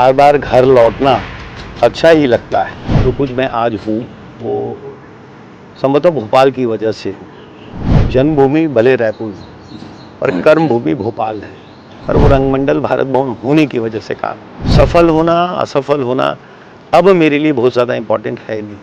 बार बार घर लौटना अच्छा ही लगता है। जो कुछ मैं आज हूँ वो संभवतः भोपाल की वजह से। जन्मभूमि भले रायपुर और कर्मभूमि भोपाल है, पर वो रंगमंडल भारत भवन होने की वजह से काम। सफल होना असफल होना अब मेरे लिए बहुत ज़्यादा इम्पोर्टेंट है नहीं।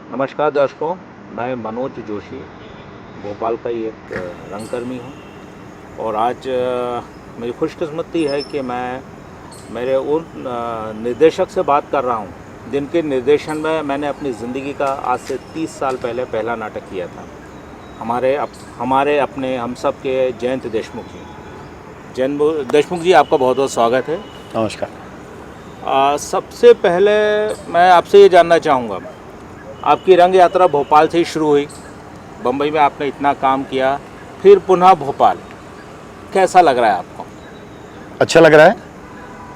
नमस्कार दर्शकों, मैं मनोज जोशी भोपाल का ही एक रंगकर्मी हूँ और आज मेरी खुशकिस्मती है कि मैं मेरे उन निर्देशक से बात कर रहा हूँ जिनके निर्देशन में मैंने अपनी ज़िंदगी का आज से 30 साल पहले पहला नाटक किया था। हमारे अपने हम सब के जयंत देशमुख जी। जयंत देशमुख जी, आपका बहुत बहुत स्वागत है। नमस्कार। सबसे पहले मैं आपसे ये जानना चाहूँगा, आपकी रंग यात्रा भोपाल से ही शुरू हुई, बम्बई में आपने इतना काम किया, फिर पुनः भोपाल, कैसा लग रहा है आपको? अच्छा लग रहा है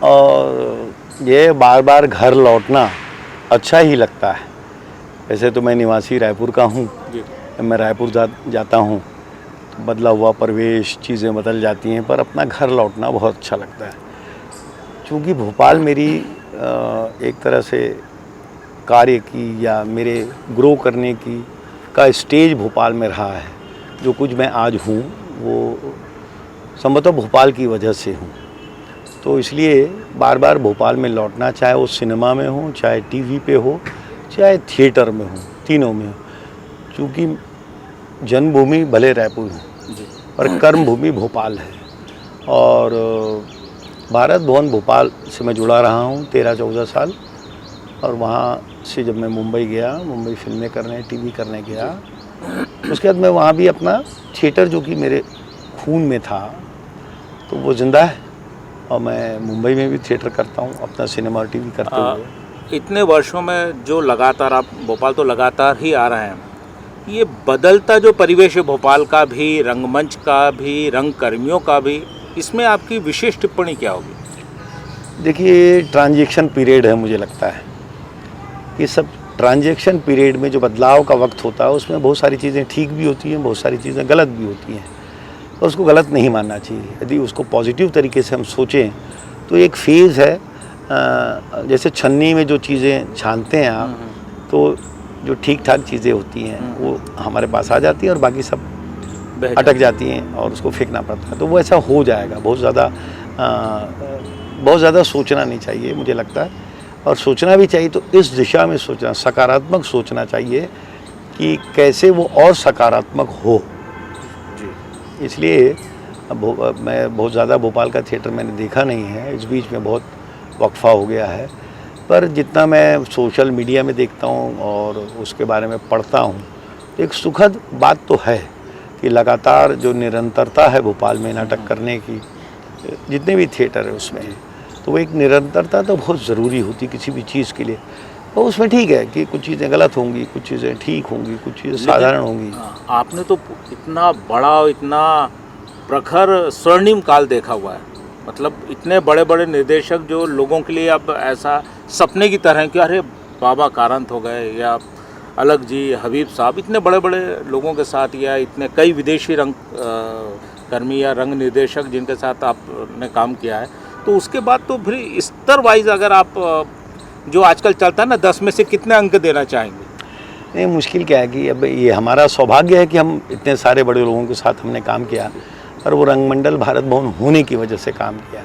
और ये बार बार घर लौटना अच्छा ही लगता है। वैसे तो मैं निवासी रायपुर का हूँ। मैं रायपुर जाता हूँ तो बदला हुआ परिवेश, चीज़ें बदल जाती हैं, पर अपना घर लौटना बहुत अच्छा लगता है। क्योंकि भोपाल मेरी एक तरह से कार्य की या मेरे ग्रो करने की का स्टेज भोपाल में रहा है। जो कुछ मैं आज हूँ वो संभवतः भोपाल की वजह से हूँ। तो इसलिए बार बार भोपाल में लौटना, चाहे वो सिनेमा में हो, चाहे टीवी पे हो, चाहे थिएटर में हो, तीनों में हो। क्योंकि जन्मभूमि भले रायपुर है और कर्मभूमि भोपाल है। और भारत भवन भोपाल से मैं जुड़ा रहा हूँ 13-14 साल। और वहाँ से जब मैं मुंबई गया, मुंबई फिल्में करने, टीवी करने गया, उसके बाद मैं वहाँ भी अपना थिएटर, जो कि मेरे खून में था, तो वो ज़िंदा है। और मैं मुंबई में भी थिएटर करता हूँ, अपना सिनेमा और टीवी करते हुए। इतने वर्षों में जो लगातार आप भोपाल तो लगातार ही आ रहे हैं, ये बदलता जो परिवेश है भोपाल का भी, रंगमंच का भी, रंगकर्मियों का भी, इसमें आपकी विशेष टिप्पणी क्या होगी? देखिए, ट्रांजिशन पीरियड है। मुझे लगता है कि सब ट्रांजैक्शन पीरियड में जो बदलाव का वक्त होता है उसमें बहुत सारी चीज़ें ठीक भी होती हैं, बहुत सारी चीज़ें गलत भी होती हैं, और उसको गलत नहीं मानना चाहिए। यदि उसको पॉजिटिव तरीके से हम सोचें तो एक फेज़ है। जैसे छन्नी में जो चीज़ें छानते हैं आप, तो जो ठीक ठाक चीज़ें होती हैं वो हमारे पास आ जाती हैं और बाकी सब अटक जाती हैं और उसको फेंकना पड़ता है। तो वो ऐसा हो जाएगा। बहुत ज़्यादा सोचना नहीं चाहिए, मुझे लगता है। और सोचना भी चाहिए तो इस दिशा में सोचना, सकारात्मक सोचना चाहिए कि कैसे वो और सकारात्मक हो। इसलिए मैं बहुत ज़्यादा भोपाल का थिएटर मैंने देखा नहीं है, इस बीच में बहुत वक्फा हो गया है। पर जितना मैं सोशल मीडिया में देखता हूँ और उसके बारे में पढ़ता हूँ, एक सुखद बात तो है कि लगातार जो निरंतरता है भोपाल में नाटक करने की, जितने भी थिएटर है उसमें, तो वो एक निरंतरता तो बहुत ज़रूरी होती किसी भी चीज़ के लिए। तो उसमें ठीक है कि कुछ चीज़ें गलत होंगी, कुछ चीज़ें ठीक होंगी, कुछ चीज़ें साधारण होंगी। आपने तो इतना बड़ा, इतना प्रखर स्वर्णिम काल देखा हुआ है। मतलब इतने बड़े बड़े निर्देशक जो लोगों के लिए अब ऐसा सपने की तरह कि अरे बाबा कारंत हो गए, या अलग जी, हबीब साहब, इतने बड़े बड़े लोगों के साथ, या इतने कई विदेशी रंग कर्मी या रंग निर्देशक जिनके साथ आपने काम किया है, तो उसके बाद तो फिर स्तर वाइज अगर आप जो आजकल चलता है ना, 10 में से कितने अंक देना चाहेंगे? नहीं, मुश्किल क्या है कि अब ये हमारा सौभाग्य है कि हम इतने सारे बड़े लोगों के साथ हमने काम किया, और वो रंगमंडल भारत भवन होने की वजह से काम किया।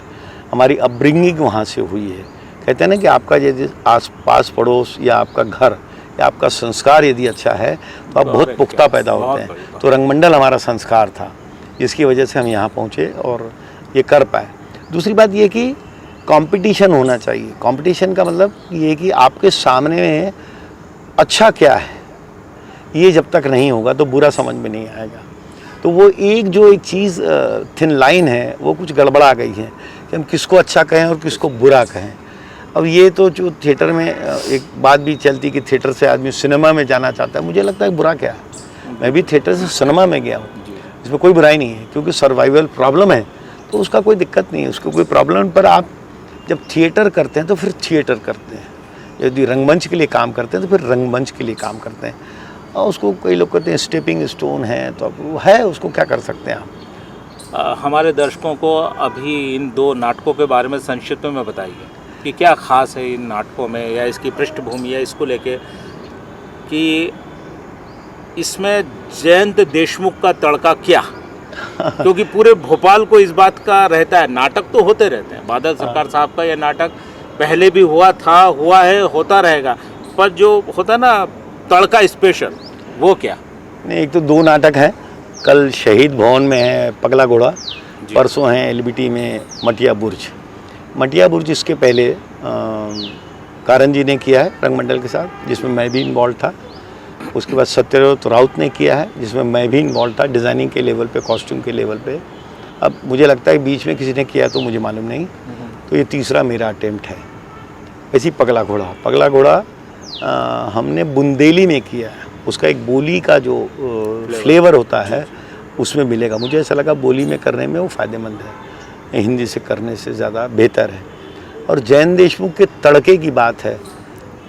हमारी अपब्रिंगिंग वहाँ से हुई है। कहते हैं ना कि आपका यदि आस पास पड़ोस या आपका घर या आपका संस्कार यदि अच्छा है तो आप बहुत पुख्ता पैदा होते हैं। तो रंगमंडल हमारा संस्कार था, जिसकी वजह से हम यहाँ पहुँचे और ये कर पाए। दूसरी बात ये कि कंपटीशन होना चाहिए। कंपटीशन का मतलब ये कि आपके सामने में अच्छा क्या है, ये जब तक नहीं होगा तो बुरा समझ में नहीं आएगा। तो वो एक चीज़ थिन लाइन है, वो कुछ गड़बड़ा गई है कि हम किसको अच्छा कहें और किसको बुरा कहें। अब ये तो जो थिएटर में एक बात भी चलती कि थिएटर से आदमी सिनेमा में जाना चाहता है, मुझे लगता है बुरा क्या है। मैं भी थिएटर से सिनेमा में गया हूँ, इसमें कोई बुराई नहीं है, क्योंकि सर्वाइवल प्रॉब्लम है तो उसका कोई दिक्कत नहीं है, उसको कोई प्रॉब्लम पर आप जब थिएटर करते हैं तो फिर थिएटर करते हैं, यदि रंगमंच के लिए काम करते हैं तो फिर रंगमंच के लिए काम करते हैं। और उसको कई लोग कहते हैं स्टेपिंग स्टोन है, तो अब वो है, उसको क्या कर सकते हैं आप। हमारे दर्शकों को अभी इन 2 नाटकों के बारे में संक्षिप्त में बताइए कि क्या खास है इन नाटकों में, या इसकी पृष्ठभूमि, या इसको लेके कि इसमें जयंत देशमुख का तड़का क्या। क्योंकि पूरे भोपाल को इस बात का रहता है, नाटक तो होते रहते हैं, बादल सरकार साहब का यह नाटक पहले भी हुआ था, हुआ है, होता रहेगा, पर जो होता ना तड़का स्पेशल, वो क्या। नहीं, एक तो 2 नाटक हैं, कल शहीद भवन में है पगला घोड़ा, परसों हैं एलबीटी में मटिया बुर्ज। मटिया बुर्ज इसके पहले कारण जी ने किया है रंगमंडल के साथ, जिसमें मैं भी इन्वॉल्व था। उसके बाद सत्यव्रत राउत ने किया है, जिसमें मैं भी इन्वॉल्व था, डिज़ाइनिंग के लेवल पे, कॉस्ट्यूम के लेवल पे। अब मुझे लगता है बीच में किसी ने किया तो मुझे मालूम नहीं, तो ये तीसरा मेरा अटेम्प्ट है। ऐसी पगला घोड़ा हमने बुंदेली में किया है। उसका एक बोली का जो फ्लेवर होता है उसमें मिलेगा। मुझे ऐसा लगा बोली में करने में वो फ़ायदेमंद है, हिंदी से करने से ज़्यादा बेहतर है। और जयंत देशमुख के तड़के की बात है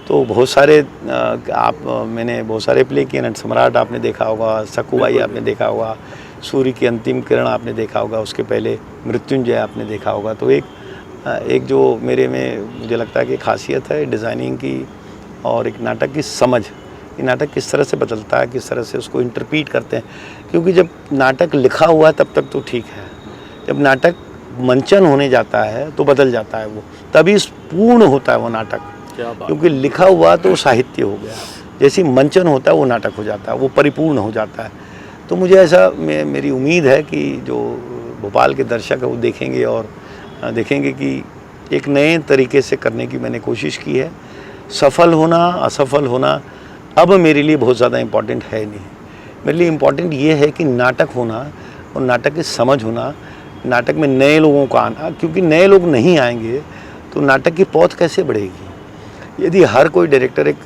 तो बहुत सारे मैंने बहुत सारे प्ले किए। नट सम्राट आपने देखा होगा, सकुबाई आपने देखा होगा, सूर्य की अंतिम किरण आपने देखा होगा, उसके पहले मृत्युंजय आपने देखा होगा। तो एक जो मेरे में मुझे लगता है कि खासियत है डिज़ाइनिंग की और एक नाटक की समझ। ये नाटक किस तरह से बदलता है, किस तरह से उसको इंटरप्रीट करते हैं, क्योंकि जब नाटक लिखा हुआ तब तक तो ठीक है, जब नाटक मंचन होने जाता है तो बदल जाता है वो, तभी पूर्ण होता है वो नाटक। क्योंकि लिखा हुआ तो साहित्य हो गया, जैसे मंचन होता है वो नाटक हो जाता है, वो परिपूर्ण हो जाता है। तो मुझे ऐसा मेरी उम्मीद है कि जो भोपाल के दर्शक है वो देखेंगे और देखेंगे कि एक नए तरीके से करने की मैंने कोशिश की है। सफल होना असफल होना अब मेरे लिए बहुत ज़्यादा इम्पॉर्टेंट है नहीं। मेरे लिए इम्पॉर्टेंट ये है कि नाटक होना और नाटक की समझ होना, नाटक में नए लोगों का आना, क्योंकि नए लोग नहीं आएंगे तो नाटक की पौध कैसे बढ़ेगी। यदि हर कोई डायरेक्टर एक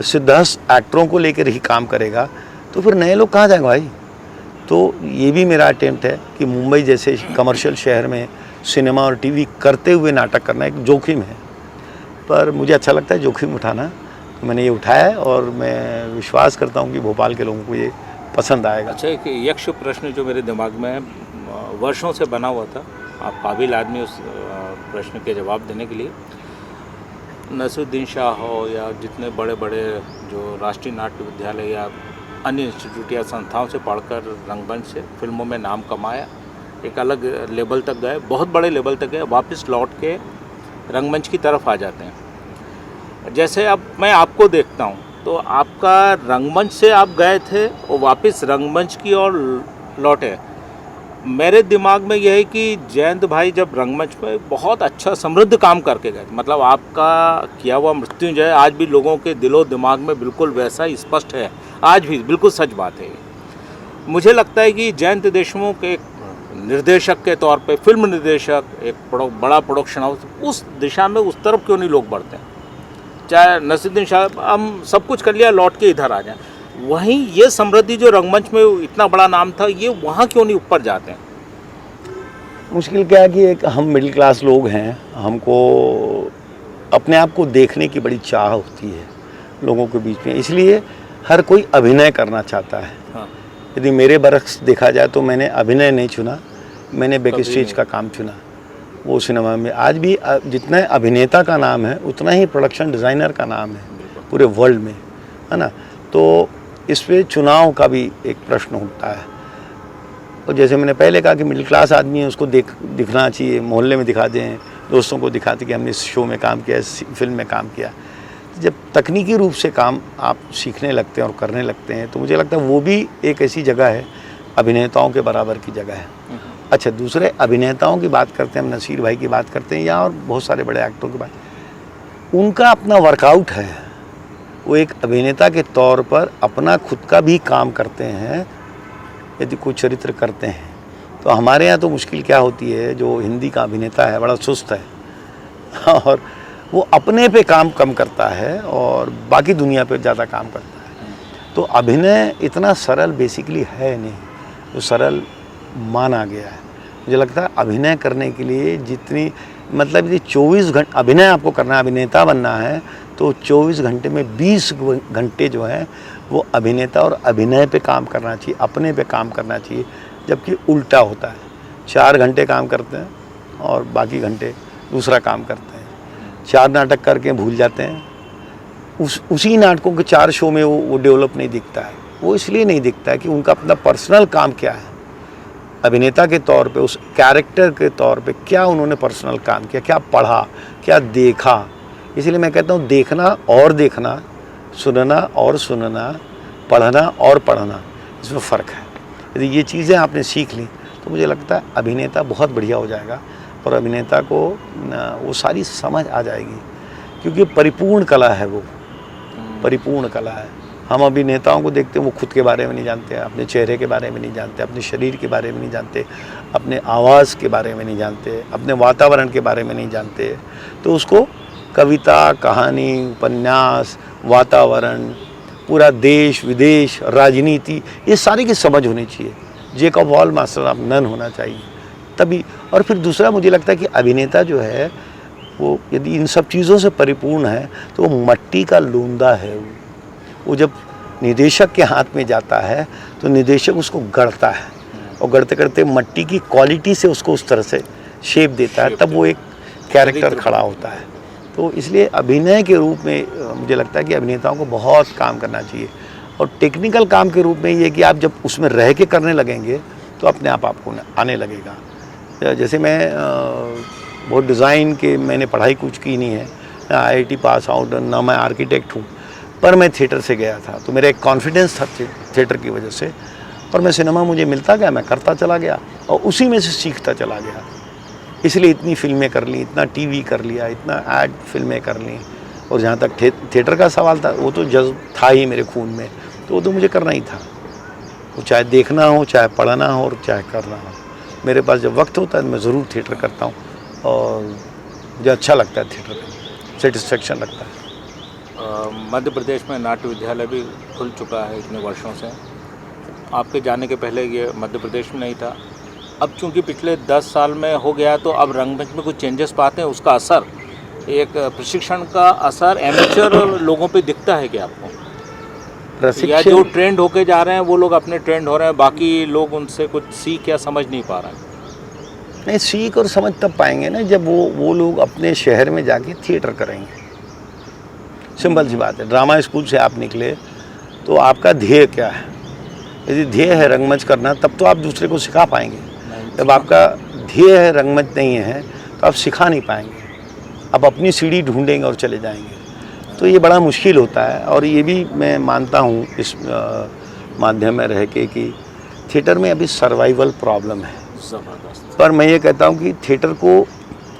सिद्धहस्त एक्टरों को लेकर ही काम करेगा तो फिर नए लोग कहाँ जाएंगे भाई। तो ये भी मेरा अटेम्प्ट है कि मुंबई जैसे कमर्शियल शहर में सिनेमा और टीवी करते हुए नाटक करना एक जोखिम है, पर मुझे अच्छा लगता है जोखिम उठाना, तो मैंने ये उठाया है और मैं विश्वास करता हूँ कि भोपाल के लोगों को ये पसंद आएगा। अच्छा, एक यक्ष प्रश्न जो मेरे दिमाग में वर्षों से बना हुआ था, आप काबिल आदमी उस प्रश्न के जवाब देने के लिए। नसीरुद्दीन शाह हो या जितने बड़े बड़े जो राष्ट्रीय नाट्य विद्यालय या अन्य इंस्टीट्यूट या संस्थाओं से पढ़कर रंगमंच से फिल्मों में नाम कमाया, एक अलग लेवल तक गए, बहुत बड़े लेवल तक गए, वापस लौट के रंगमंच की तरफ आ जाते हैं। जैसे अब मैं आपको देखता हूँ तो आपका रंगमंच से आप गए थे और वापस रंगमंच की ओर लौटे। मेरे दिमाग में यह है कि जयंत भाई जब रंगमंच में बहुत अच्छा समृद्ध काम करके गए, मतलब आपका किया हुआ मृत्युंजय आज भी लोगों के दिलो दिमाग में बिल्कुल वैसा ही स्पष्ट है, आज भी बिल्कुल सच बात है। मुझे लगता है कि जयंत देशमुख एक निर्देशक के तौर पे, फिल्म निर्देशक, एक बड़ा प्रोडक्शन हाउस, उस दिशा में उस तरफ क्यों नहीं लोग बढ़ते हैं। चाहे नसीरुद्दीन शाह, हम सब कुछ कर लिया, लौट के इधर आ जाएं, वहीं ये समृद्धि जो रंगमंच में इतना बड़ा नाम था, ये वहाँ क्यों नहीं ऊपर जाते हैं। मुश्किल क्या है कि एक हम मिडिल क्लास लोग हैं, हमको अपने आप को देखने की बड़ी चाह होती है लोगों के बीच में, इसलिए हर कोई अभिनय करना चाहता है। हाँ। यदि मेरे बरक्स देखा जाए तो मैंने अभिनय नहीं चुना, मैंने बैक स्टेज का काम चुना। वो सिनेमा में आज भी जितना अभिनेता का नाम है उतना ही प्रोडक्शन डिज़ाइनर का नाम है पूरे वर्ल्ड में, है ना। तो इस पे चुनाव का भी एक प्रश्न उठता है। और जैसे मैंने पहले कहा कि मिडिल क्लास आदमी है, उसको दिखना चाहिए, मोहल्ले में दिखा दें, दोस्तों को दिखाते कि हमने इस शो में काम किया, इस फिल्म में काम किया। जब तकनीकी रूप से काम आप सीखने लगते हैं और करने लगते हैं तो मुझे लगता है वो भी एक ऐसी जगह है, अभिनेताओं के बराबर की जगह है। अच्छा, दूसरे अभिनेताओं की बात करते हैं, हम नसीर भाई की बात करते हैं या और बहुत सारे बड़े एक्टरों की बात, उनका अपना वर्कआउट है। वो एक अभिनेता के तौर पर अपना खुद का भी काम करते हैं यदि कोई चरित्र करते हैं। तो हमारे यहाँ तो मुश्किल क्या होती है, जो हिंदी का अभिनेता है बड़ा सुस्त है और वो अपने पे काम कम करता है और बाकी दुनिया पे ज़्यादा काम करता है। तो अभिनय इतना सरल बेसिकली है नहीं, जो सरल माना गया है। मुझे लगता है अभिनय करने के लिए जितनी मतलब यदि 24 घंटे अभिनय आपको करना है, अभिनेता बनना है, तो 24 घंटे में 20 घंटे जो है वो अभिनेता और अभिनय पे काम करना चाहिए, अपने पे काम करना चाहिए। जबकि उल्टा होता है, 4 घंटे काम करते हैं और बाकी घंटे दूसरा काम करते हैं। 4 नाटक करके भूल जाते हैं, उसी नाटकों के 4 शो में वो डेवलप नहीं दिखता है। वो इसलिए नहीं दिखता है कि उनका अपना पर्सनल काम क्या है, अभिनेता के तौर पे, उस कैरेक्टर के तौर पे क्या उन्होंने पर्सनल काम किया, क्या पढ़ा, क्या देखा। इसलिए मैं कहता हूँ देखना और देखना, सुनना और सुनना, पढ़ना और पढ़ना, इसमें फ़र्क है। यदि ये चीज़ें आपने सीख ली तो मुझे लगता है अभिनेता बहुत बढ़िया हो जाएगा और अभिनेता को वो सारी समझ आ जाएगी, क्योंकि परिपूर्ण कला है वो, परिपूर्ण कला है। हम अभिनेताओं को देखते हैं वो खुद के बारे में नहीं जानते, अपने चेहरे के बारे में नहीं जानते, अपने शरीर के बारे में नहीं जानते, अपने आवाज़ के बारे में नहीं जानते, अपने वातावरण के बारे में नहीं जानते। तो उसको कविता, कहानी, उपन्यास, वातावरण, पूरा देश विदेश, राजनीति, ये सारी की समझ होनी चाहिए। Jack of all master of none होना चाहिए तभी। और फिर दूसरा मुझे लगता है कि अभिनेता जो है वो यदि इन सब चीज़ों से परिपूर्ण है तो वो मट्टी का लोंदा है। वो जब निर्देशक के हाथ में जाता है तो निर्देशक उसको गढ़ता है और गढ़ते गढ़ते मट्टी की क्वालिटी से उसको उस तरह से शेप देता है, तब वो एक कैरेक्टर खड़ा होता है। तो इसलिए अभिनय के रूप में मुझे लगता है कि अभिनेताओं को बहुत काम करना चाहिए। और टेक्निकल काम के रूप में ये कि आप जब उसमें रह के करने लगेंगे तो अपने आप आपको आने लगेगा। जैसे मैं बहुत डिज़ाइन के मैंने पढ़ाई कुछ की नहीं है, IIT पास आउट ना, मैं आर्किटेक्ट हूँ, पर मैं थिएटर से गया था तो मेरा एक कॉन्फिडेंस था थिएटर की वजह से, और मैं सिनेमा मुझे मिलता गया, मैं करता चला गया और उसी में से सीखता चला गया। इसलिए इतनी फिल्में कर ली, इतना टीवी कर लिया, इतना ऐड फिल्में कर ली। और जहाँ तक थिएटर का सवाल था, वो तो जज्ब था ही मेरे खून में, तो वो तो मुझे करना ही था। वो चाहे देखना हो, चाहे पढ़ना हो और चाहे करना हो, मेरे पास जब वक्त होता है मैं ज़रूर थिएटर करता हूँ और मुझे अच्छा लगता है, थिएटर में सेटिस्फेक्शन लगता है। मध्य प्रदेश में नाट्य विद्यालय भी खुल चुका है इतने वर्षों से। आपके जाने के पहले ये मध्य प्रदेश में नहीं था। अब चूंकि पिछले 10 साल में हो गया तो अब रंगमंच में कुछ चेंजेस पाते हैं, उसका असर, एक प्रशिक्षण का असर एमेचर लोगों पे दिखता है क्या आपको? या जो ट्रेंड होके जा रहे हैं वो लोग अपने ट्रेंड हो रहे हैं, बाकी लोग उनसे कुछ सीख या समझ नहीं पा रहे हैं? नहीं, सीख और समझ तब पाएंगे ना जब वो लोग अपने शहर में जाके थिएटर करेंगे। सिंपल सी बात है। ड्रामा स्कूल से आप निकले तो आपका ध्येय क्या है? यदि ध्येय है रंगमंच करना तब तो आप दूसरे को सिखा पाएंगे। जब आपका ध्येय है रंगमंच नहीं है तो आप सिखा नहीं पाएंगे, आप अपनी सीढ़ी ढूंढेंगे और चले जाएंगे। तो ये बड़ा मुश्किल होता है। और ये भी मैं मानता हूँ इस माध्यम में रह के कि थिएटर में अभी सर्वाइवल प्रॉब्लम है। पर मैं ये कहता हूँ कि थिएटर को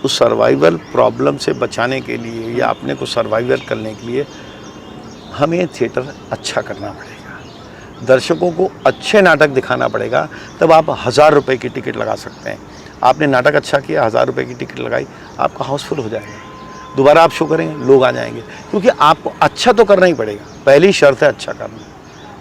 उस सर्वाइवल प्रॉब्लम से बचाने के लिए या अपने को सर्वाइवल करने के लिए हमें थिएटर अच्छा करना पड़ेगा, दर्शकों को अच्छे नाटक दिखाना पड़ेगा। तब आप 1000 रुपये की टिकट लगा सकते हैं। आपने नाटक अच्छा किया, 1000 रुपये की टिकट लगाई, आपका हाउसफुल हो जाएगा। दोबारा आप शो करेंगे, लोग आ जाएंगे, क्योंकि आपको अच्छा तो करना ही पड़ेगा। पहली शर्त है अच्छा करना,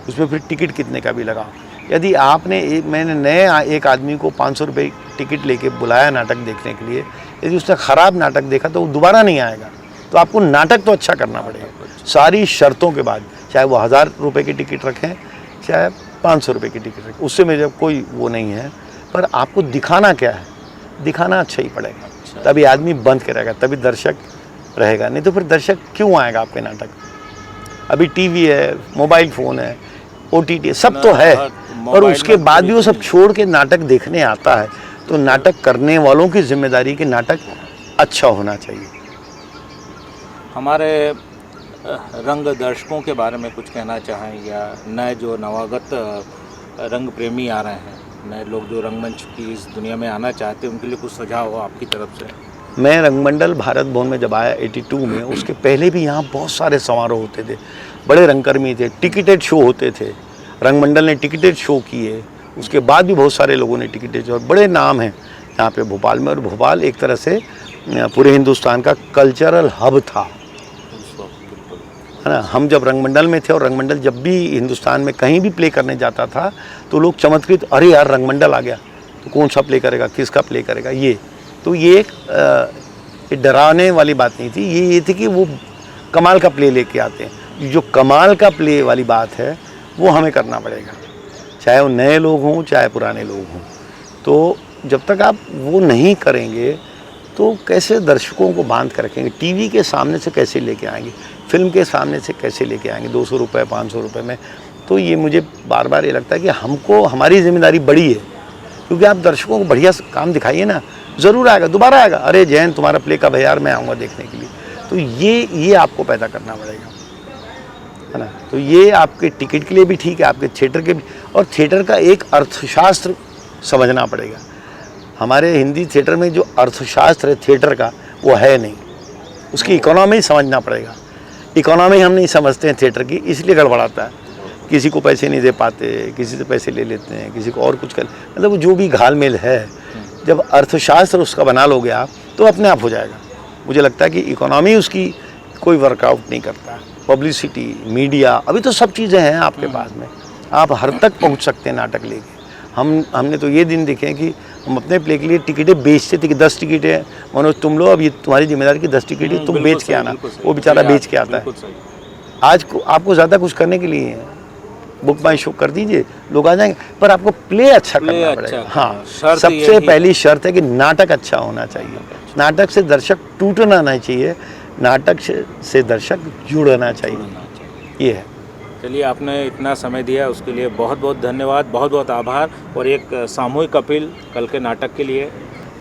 उसमें फिर टिकट कितने का भी लगाओ। यदि आपने मैंने नए एक आदमी को 500 रुपये टिकट लेके बुलाया नाटक देखने के लिए, यदि उसने ख़राब नाटक देखा तो वो दोबारा नहीं आएगा। तो आपको नाटक तो अच्छा करना पड़ेगा सारी शर्तों के बाद, चाहे वो 1000 रुपये की टिकट रखें चाहे 500 रुपये की टिकट रखें, उससे मेरे कोई वो नहीं है। पर आपको दिखाना क्या है, दिखाना अच्छा ही पड़ेगा, तभी आदमी बंद करेगा, तभी दर्शक रहेगा। नहीं तो फिर दर्शक क्यों आएगा आपके नाटक? अभी टीवी है, मोबाइल फ़ोन है, OTT सब तो है, और उसके बाद भी वो सब छोड़ के नाटक देखने आता है। तो नाटक करने वालों की जिम्मेदारी कि नाटक अच्छा होना चाहिए। हमारे रंग दर्शकों के बारे में कुछ कहना चाहें, या नए जो नवागत रंग प्रेमी आ रहे हैं, नए लोग जो रंगमंच की इस दुनिया में आना चाहते हैं, उनके लिए कुछ सुझाव हो आपकी तरफ से? मैं रंगमंडल भारत भवन में जब आया 82 में, उसके पहले भी यहाँ बहुत सारे समारोह होते थे, बड़े रंगकर्मी थे, टिकटेड शो होते थे। रंगमंडल ने टिकटेड शो किए, उसके बाद भी बहुत सारे लोगों ने टिकटेड शो, और बड़े नाम हैं यहाँ पे भोपाल में। और भोपाल एक तरह से पूरे हिंदुस्तान का कल्चरल हब था, है ना। हम जब रंगमंडल में थे, और रंगमंडल जब भी हिंदुस्तान में कहीं भी प्ले करने जाता था तो लोग चमत्कृत, अरे यार रंगमंडल आ गया, तो कौन सा प्ले करेगा, किसका प्ले करेगा, ये तो ये एक डराने वाली बात नहीं थी, ये थी कि वो कमाल का प्ले लेके आते हैं। जो कमाल का प्ले वाली बात है वो हमें करना पड़ेगा, चाहे वो नए लोग हों चाहे पुराने लोग हों। तो जब तक आप वो नहीं करेंगे तो कैसे दर्शकों को बांध कर रखेंगे, टीवी के सामने से कैसे लेके आएंगे, फिल्म के सामने से कैसे लेके आएंगे 200 रुपये 500 रुपये में। तो ये मुझे बार बार ये लगता है कि हमको हमारी जिम्मेदारी बड़ी है, क्योंकि आप दर्शकों को बढ़िया काम दिखाइए ना, ज़रूर आएगा, दोबारा आएगा, अरे जैन तुम्हारा प्ले कब है यार, मैं आऊँगा देखने के लिए। तो ये आपको पैदा करना पड़ेगा, है ना। तो ये आपके टिकट के लिए भी ठीक है, आपके थिएटर के भी, और थिएटर का एक अर्थशास्त्र समझना पड़ेगा। हमारे हिंदी थिएटर में जो अर्थशास्त्र है थिएटर का वो है नहीं, उसकी इकोनॉमी समझना पड़ेगा। इकोनॉमी हम नहीं समझते हैं थिएटर की, इसलिए गड़बड़ाता है। किसी को पैसे नहीं दे पाते, किसी से पैसे ले लेते हैं, किसी को और कुछ कर, मतलब जो भी घालमेल है, जब अर्थशास्त्र उसका बना लोगे आप तो अपने आप हो जाएगा। मुझे लगता है कि इकोनॉमी उसकी कोई वर्कआउट नहीं करता। पब्लिसिटी, मीडिया, अभी तो सब चीज़ें हैं आपके पास में, आप हर तक पहुंच सकते हैं नाटक लेके। हमने तो ये दिन देखे हैं कि हम अपने प्ले के लिए टिकटें बेचते थे कि 10 टिकटें मनोज तुम लो, अब ये तुम्हारी जिम्मेदारी की 10 टिकटें तुम बेच के आना। वो बेचारा बेच के आता है। आज को आपको ज़्यादा कुछ करने के लिए है, बुक माई शो कर दीजिए, लोग आ जाएंगे, पर आपको प्ले अच्छा करना पड़ेगा। हाँ, सबसे पहली शर्त है कि नाटक अच्छा होना चाहिए। नाटक से दर्शक टूटना नहीं चाहिए, नाटक से दर्शक जुड़ना चाहिए, ये है। चलिए, आपने इतना समय दिया उसके लिए बहुत बहुत धन्यवाद, बहुत बहुत आभार। और एक सामूहिक अपील कल के नाटक के लिए।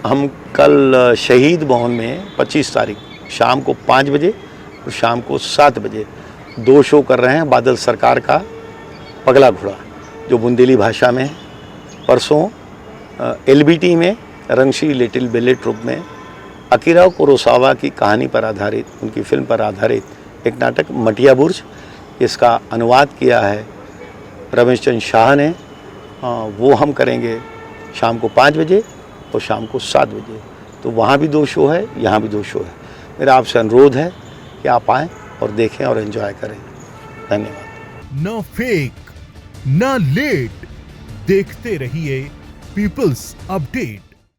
हम कल शहीद भवन में 25 तारीख शाम को 5 बजे और शाम को 7 बजे 2 शो कर रहे हैं। बादल सरकार का पगला घोड़ा जो बुंदेली भाषा में है, परसों LBT में रंगशी लिटिल बेले ट्रुप में अकीरा कुरोसावा की कहानी पर आधारित, उनकी फिल्म पर आधारित एक नाटक मटिया बुर्ज, इसका अनुवाद किया है रमेश चंद्र शाह ने। वो हम करेंगे शाम को 5 बजे और शाम को 7 बजे। तो वहाँ भी 2 शो है, यहाँ भी 2 शो है। मेरा आपसे अनुरोध है कि आप आएँ और देखें और एंजॉय करें। धन्यवाद। न फेक न लेट, देखते रहिए पीपल्स अपडेट।